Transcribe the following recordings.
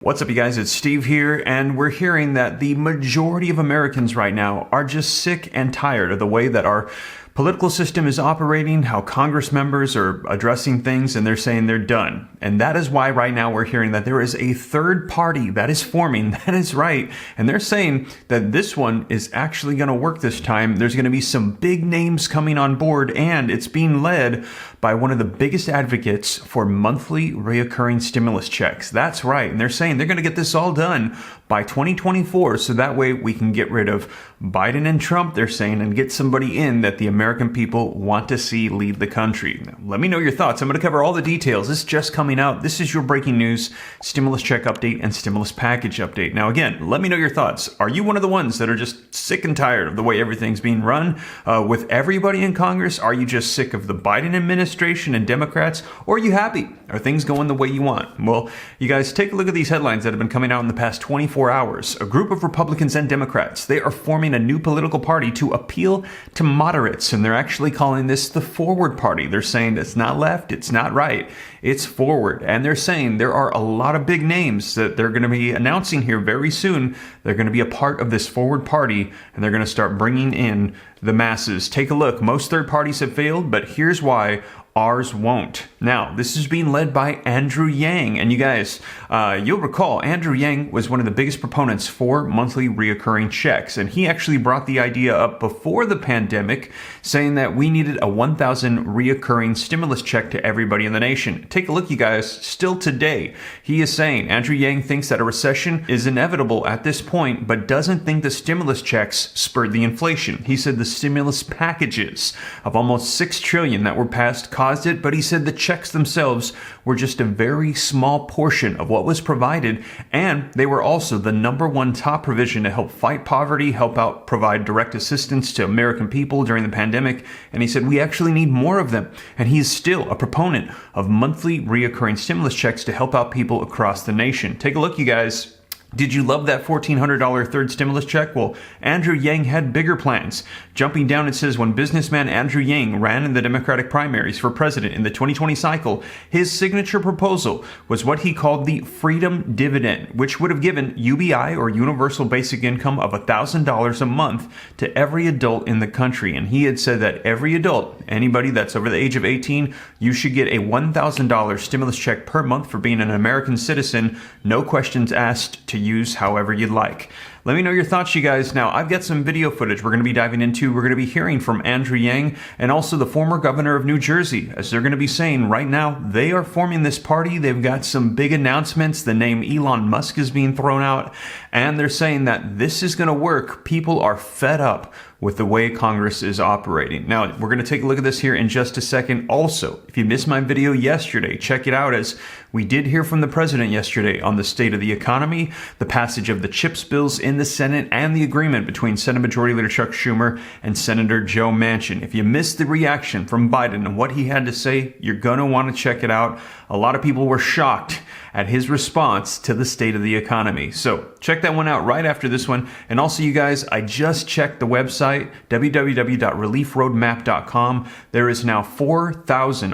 What's up, you guys? It's Steve here, and we're hearing that the majority of Americans right now are just sick and tired of the way that our political system is operating, how Congress members are addressing things, and they're saying they're done. And that is why right now we're hearing that there is a third party that is forming. That is right. And they're saying that this one is actually going to work this time. There's going to be some big names coming on board, and it's being led by one of the biggest advocates for monthly reoccurring stimulus checks. That's right. And they're saying they're going to get this all done by 2024. So that way we can get rid of Biden and Trump, they're saying, and get somebody in that the American people want to see lead the country. Now, let me know your thoughts. I'm going to cover all the details. This is just coming out. This is your breaking news, stimulus check update and stimulus package update. Now, again, let me know your thoughts. Are you one of the ones that are just sick and tired of the way everything's being run with everybody in Congress? Are you just sick of the Biden administration and Democrats? Or are you happy? Are things going the way you want? Well, you guys, take a look at these headlines that have been coming out in the past 24 hours. A group of Republicans and Democrats, they are forming a new political party to appeal to moderates, and they're actually calling this the Forward Party. They're saying it's not left, it's not right, it's forward. And they're saying there are a lot of big names that they're going to be announcing here very soon. They're going to be a part of this Forward Party, and they're going to start bringing in the masses. Take a look. Most third parties have failed, but here's why ours won't. Now, this is being led by Andrew Yang. And you guys, you'll recall Andrew Yang was one of the biggest proponents for monthly reoccurring checks. And he actually brought the idea up before the pandemic, saying that we needed a 1,000 reoccurring stimulus check to everybody in the nation. Take a look, you guys. Still today, he is saying Andrew Yang thinks that a recession is inevitable at this point, but doesn't think the stimulus checks spurred the inflation. He said the stimulus packages of almost $6 trillion that were passed caused it, but he said the checks themselves were just a very small portion of what was provided, and they were also the number one top provision to help fight poverty, help out provide direct assistance to American people during the pandemic. And he said we actually need more of them, and he is still a proponent of monthly reoccurring stimulus checks to help out people across the nation. Take a look, you guys. Did you love that $1,400 third stimulus check? Well, Andrew Yang had bigger plans. Jumping down, it says, when businessman Andrew Yang ran in the Democratic primaries for president in the 2020 cycle, his signature proposal was what he called the Freedom Dividend, which would have given UBI, or Universal Basic Income, of $1,000 a month to every adult in the country. And he had said that every adult, anybody that's over the age of 18, you should get a $1,000 stimulus check per month for being an American citizen, no questions asked, to use however you'd like. Let me know your thoughts, you guys. Now, I've got some video footage we're going to be diving into. We're going to be hearing from Andrew Yang and also the former governor of New Jersey, as they're going to be saying right now they are forming this party. They've got some big announcements. The name Elon Musk is being thrown out, and they're saying that this is going to work. People are fed up with the way Congress is operating. Now, we're going to take a look at this here in just a second. Also, if you missed my video yesterday, check it out, as we did hear from the president yesterday on the state of the economy, the passage of the CHIPS bills in the Senate, and the agreement between Senate Majority Leader Chuck Schumer and Senator Joe Manchin. If you missed the reaction from Biden and what he had to say, you're going to want to check it out. A lot of people were shocked at his response to the state of the economy. So check that one out right after this one. And also, you guys, I just checked the website, www.reliefroadmap.com. There is now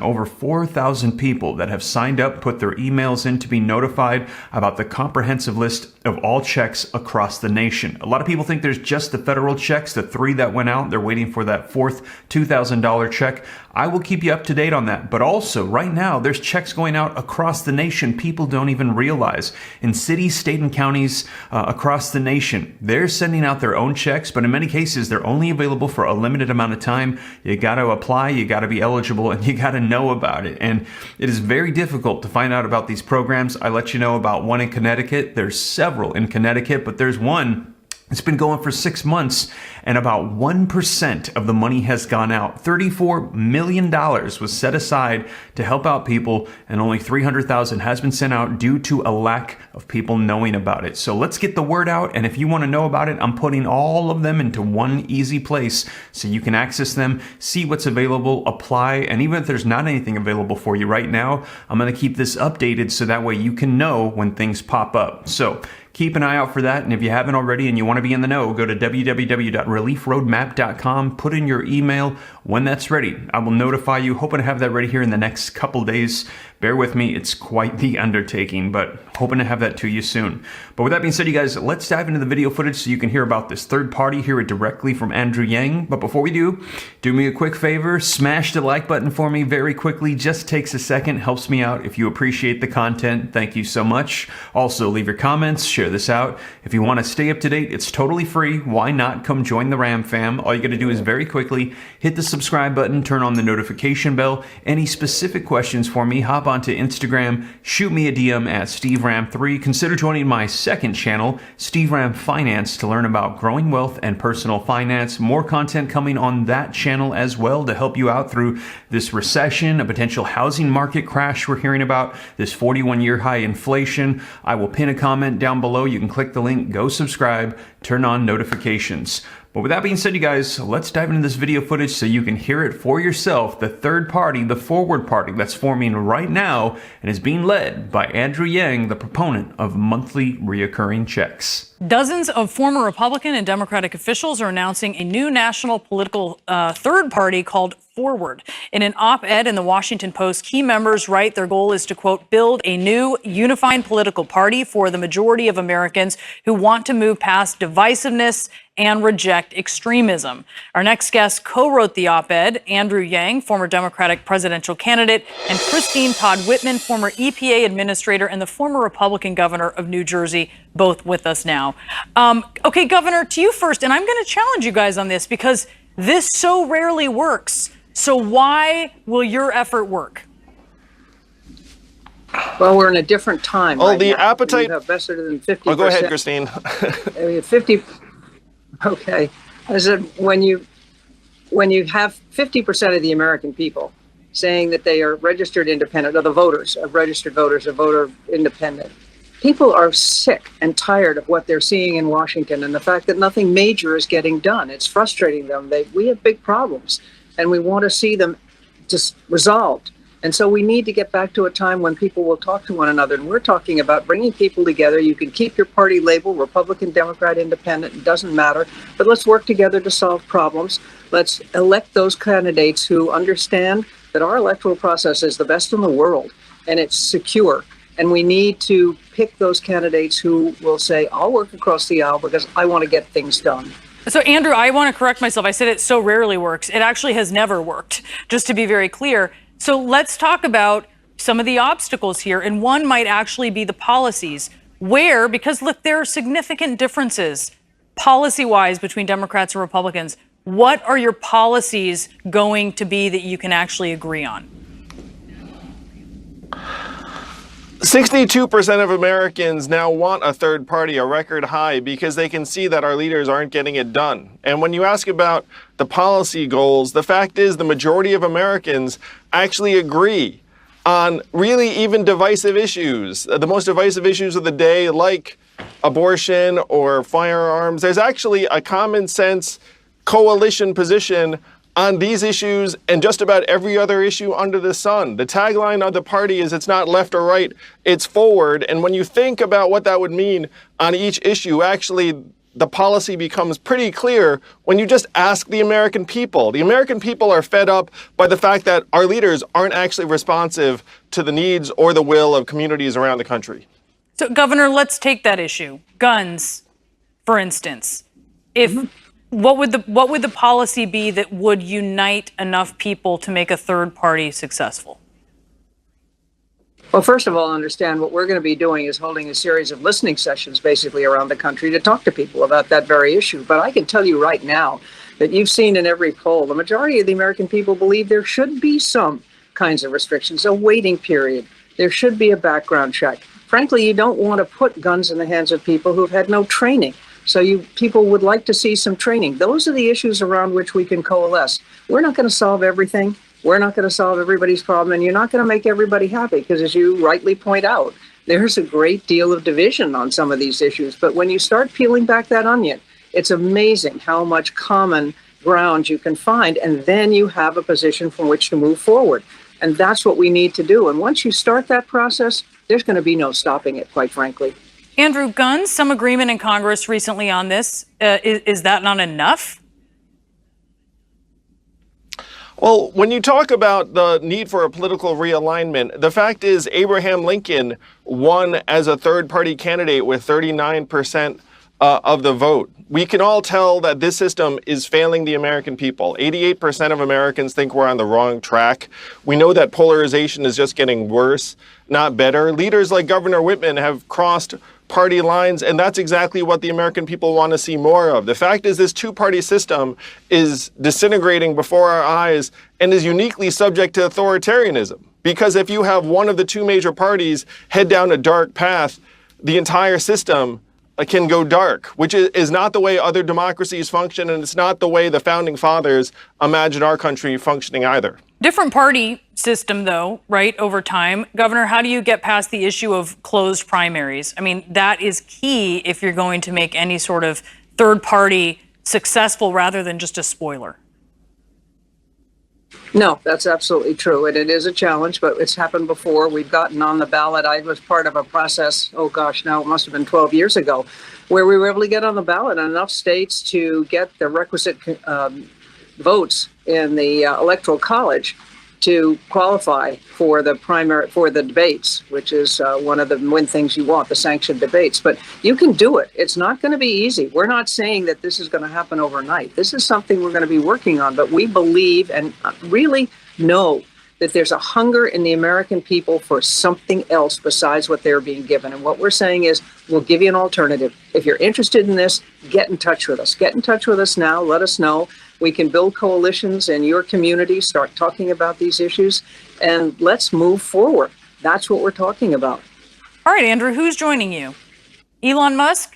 over 4,000 people that have signed up, put their emails in to be notified about the comprehensive list of all checks across the nation. A lot of people think there's just the federal checks, the 3 that went out. They're waiting for that fourth $2,000 check. I will keep you up to date on that. But also, right now, there's checks going out across the nation. People don't even realize. In cities, state, and counties across the nation, they're sending out their own checks, but in many cases, they're only available for a limited amount of time. You got to apply, you got to be eligible, and you got to know about it. And it is very difficult to find out about these programs. I let you know about one in Connecticut. There's several in Connecticut, but there's one. It's been going for 6 months, and about 1% of the money has gone out. $34 million was set aside to help out people, and only $300,000 has been sent out due to a lack of people knowing about it. So let's get the word out, and if you want to know about it, I'm putting all of them into one easy place so you can access them, see what's available, apply, and even if there's not anything available for you right now, I'm going to keep this updated so that way you can know when things pop up. So keep an eye out for that. And if you haven't already and you want to be in the know, go to www.reliefroadmap.com, put in your email when that's ready. I will notify you, hoping to have that ready here in the next couple days. Bear with me, it's quite the undertaking, but hoping to have that to you soon. But with that being said, you guys, let's dive into the video footage so you can hear about this third party, hear it directly from Andrew Yang. But before we do me a quick favor, smash the like button for me very quickly. Just takes a second, helps me out. If you appreciate the content, thank you so much. Also, leave your comments, share this out. If you want to stay up to date, it's totally free. Why not come join the Ram fam? All you got to do is very quickly hit the subscribe button, turn on the notification bell. Any specific questions for me, hop onto Instagram, shoot me a DM at SteveRam3. Consider joining my second channel, Steve Ram Finance, to learn about growing wealth and personal finance. More content coming on that channel as well to help you out through this recession, a potential housing market crash we're hearing about, this 41-year high inflation. I will pin a comment down below. You can click the link, go subscribe, turn on notifications. But with that being said, you guys, let's dive into this video footage so you can hear it for yourself. The third party, the forward party that's forming right now and is being led by Andrew Yang, the proponent of monthly reoccurring checks. Dozens of former Republican and Democratic officials are announcing a new national political third party called Forward. In an op-ed in the Washington Post, key members write their goal is to, quote, build a new unifying political party for the majority of Americans who want to move past divisiveness and reject extremism. Our next guest co-wrote the op-ed, Andrew Yang, former Democratic presidential candidate, and Todd Whitman, former EPA administrator and the former Republican governor of New Jersey, both with us now. Okay, Governor, to you first, and I'm going to challenge you guys on this because this so rarely works. So why will your effort work? Well, we're in a different time. Oh, right the now. appetite. We have less than 50%. Oh, go ahead, Christine. I mean, 50. Okay. I said when you have 50% of the American people saying that they are registered independent, or the voters, registered voters, are voter independent, people are sick and tired of what they're seeing in Washington and the fact that nothing major is getting done. It's frustrating them. We have big problems, and we want to see them just resolved. And so we need to get back to a time when people will talk to one another. And we're talking about bringing people together. You can keep your party label, Republican, Democrat, Independent, it doesn't matter. But let's work together to solve problems. Let's elect those candidates who understand that our electoral process is the best in the world and it's secure. And we need to pick those candidates who will say, I'll work across the aisle because I want to get things done. So, Andrew, I want to correct myself. I said it so rarely works. It actually has never worked, just to be very clear. So let's talk about some of the obstacles here. And one might actually be the policies where, because look, there are significant differences policy-wise between Democrats and Republicans. What are your policies going to be that you can actually agree on? 62% of Americans now want a third party, a record high, because they can see that our leaders aren't getting it done. And when you ask about the policy goals, the fact is the majority of Americans actually agree on really even divisive issues. The most divisive issues of the day, like abortion or firearms, there's actually a common sense coalition position on these issues and just about every other issue under the sun. The tagline of the party is it's not left or right, it's forward. And when you think about what that would mean on each issue, actually the policy becomes pretty clear when you just ask the American people. The American people are fed up by the fact that our leaders aren't actually responsive to the needs or the will of communities around the country. So, Governor, let's take that issue. Guns, for instance. What would the policy be that would unite enough people to make a third party successful? Well, first of all, understand what we're going to be doing is holding a series of listening sessions basically around the country to talk to people about that very issue. But I can tell you right now that you've seen in every poll, the majority of the American people believe there should be some kinds of restrictions, a waiting period. There should be a background check. Frankly, you don't want to put guns in the hands of people who've had no training. So people would like to see some training. Those are the issues around which we can coalesce. We're not going to solve everything. We're not going to solve everybody's problem, and you're not going to make everybody happy because, as you rightly point out, there's a great deal of division on some of these issues. But when you start peeling back that onion, it's amazing how much common ground you can find, and then you have a position from which to move forward. And that's what we need to do. And once you start that process, there's going to be no stopping it, quite frankly. Andrew, guns, some agreement in Congress recently on this. Is that not enough? Well, when you talk about the need for a political realignment, the fact is Abraham Lincoln won as a third-party candidate with 39% of the vote. We can all tell that this system is failing the American people. 88% of Americans think we're on the wrong track. We know that polarization is just getting worse, not better. Leaders like Governor Whitman have crossed party lines, and that's exactly what the American people want to see more of. The fact is this two-party system is disintegrating before our eyes and is uniquely subject to authoritarianism. Because if you have one of the two major parties head down a dark path, the entire system can go dark, which is not the way other democracies function, and it's not the way the founding fathers imagined our country functioning either. Different party system, though, right, over time. Governor, how do you get past the issue of closed primaries? I mean, that is key if you're going to make any sort of third party successful rather than just a spoiler. No, that's absolutely true. And it is a challenge, but it's happened before. We've gotten on the ballot. I was part of a process, now it must have been 12 years ago, where we were able to get on the ballot in enough states to get the requisite votes in the electoral college to qualify for the debates, which is one of the things you want, the sanctioned debates. But you can do it. It's not going to be easy. We're not saying that this is going to happen overnight. This is something we're going to be working on. But we believe and really know that there's a hunger in the American people for something else besides what they're being given. And what we're saying is we'll give you an alternative. If you're interested in this, get in touch with us. Get in touch with us now. Let us know. We can build coalitions in your community, start talking about these issues, and let's move forward. That's what we're talking about. All right, Andrew, who's joining you? Elon Musk?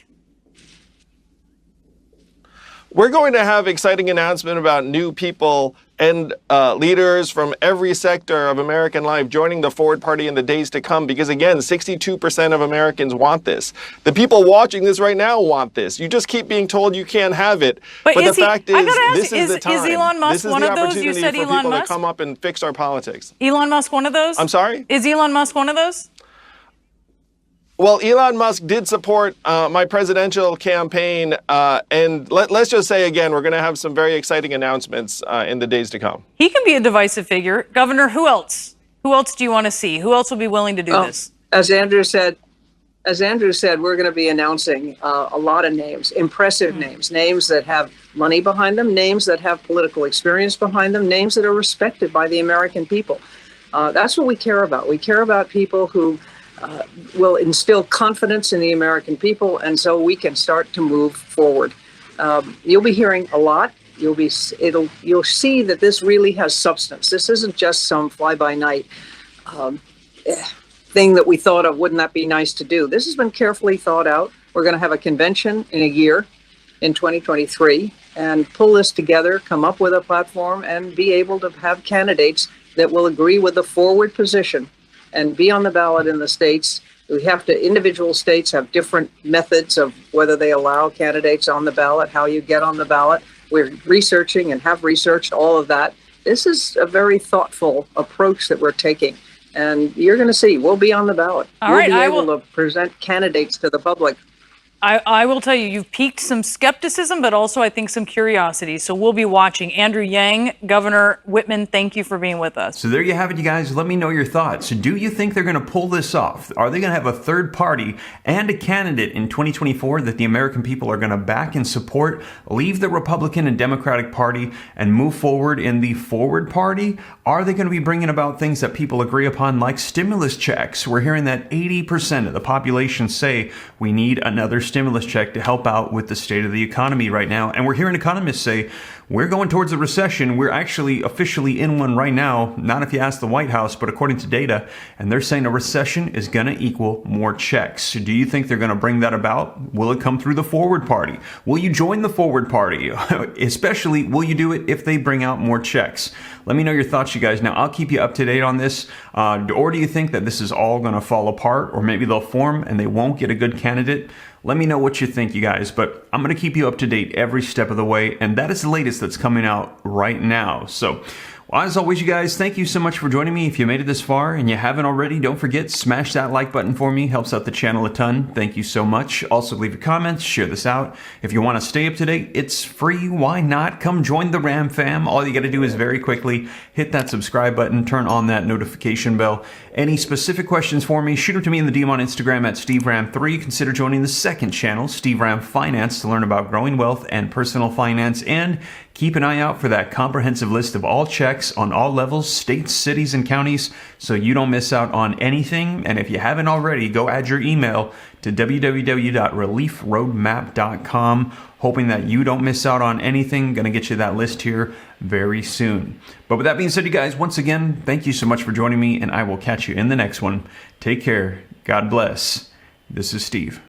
We're going to have exciting announcement about new people and leaders from every sector of American life joining the Forward Party in the days to come. Because again, 62% of Americans want this. The people watching this right now want this. You just keep being told you can't have it. But the fact is, this is the time. Is Elon Musk one of those? You said for Elon people Musk? to come up and fix our politics. Elon Musk one of those? I'm sorry? Is Elon Musk one of those? Well, Elon Musk did support my presidential campaign, and let's just say again, we're going to have some very exciting announcements in the days to come. He can be a divisive figure. Governor, who else? Who else do you want to see? Who else will be willing to do this? As Andrew said, we're going to be announcing a lot of names, impressive names that have money behind them, names that have political experience behind them, names that are respected by the American people. That's what we care about. We care about people who will instill confidence in the American people, and so we can start to move forward. You'll be hearing a lot. You'll see that this really has substance. This isn't just some fly-by-night thing that we thought of. Wouldn't that be nice to do? This has been carefully thought out. We're going to have a convention in a year, in 2023, and pull this together, come up with a platform, and be able to have candidates that will agree with the forward position and be on the ballot in the states. Individual states have different methods of whether they allow candidates on the ballot, how you get on the ballot. We're researching and have researched all of that. This is a very thoughtful approach that we're taking. And you're going to see, we'll be on the ballot. We'll be able to present candidates to the public. I will tell you, you've piqued some skepticism, but also I think some curiosity. So we'll be watching. Andrew Yang, Governor Whitman, thank you for being with us. So there you have it, you guys. Let me know your thoughts. Do you think they're going to pull this off? Are they going to have a third party and a candidate in 2024 that the American people are going to back and support, leave the Republican and Democratic Party, and move forward in the Forward Party? Are they going to be bringing about things that people agree upon, like stimulus checks? We're hearing that 80% of the population say we need another stimulus check to help out with the state of the economy right now. And we're hearing economists say we're going towards a recession. We're actually officially in one right now, not if you ask the White House, but according to data. And they're saying a recession is going to equal more checks. Do you think they're going to bring that about? Will it come through the Forward Party? Will you join the Forward Party? Especially, will you do it if they bring out more checks? Let me know your thoughts, you guys. Now, I'll keep you up to date on this. Or do you think that this is all going to fall apart? Or maybe they'll form and they won't get a good candidate? Let me know what you think, you guys. But I'm going to keep you up to date every step of the way. And that is the latest that's coming out right now. So Well, as always, you guys, thank you so much for joining me. If you made it this far and you haven't already, don't forget, smash that like button for me. Helps out the channel a ton. Thank you so much. Also, leave your comments, share this out. If you want to stay up to date, it's free. Why not? Come join the Ram fam. All you got to do is very quickly hit that subscribe button, turn on that notification bell. Any specific questions for me, shoot them to me in the DM on Instagram at SteveRam3. Consider joining the second channel, Steve Ram Finance, to learn about growing wealth and personal finance. And keep an eye out for that comprehensive list of all checks on all levels, states, cities, and counties, so you don't miss out on anything. And if you haven't already, go add your email to www.reliefroadmap.com, hoping that you don't miss out on anything. Gonna get you that list here very soon. But with that being said, you guys, once again, thank you so much for joining me, and I will catch you in the next one. Take care. God bless. This is Steve.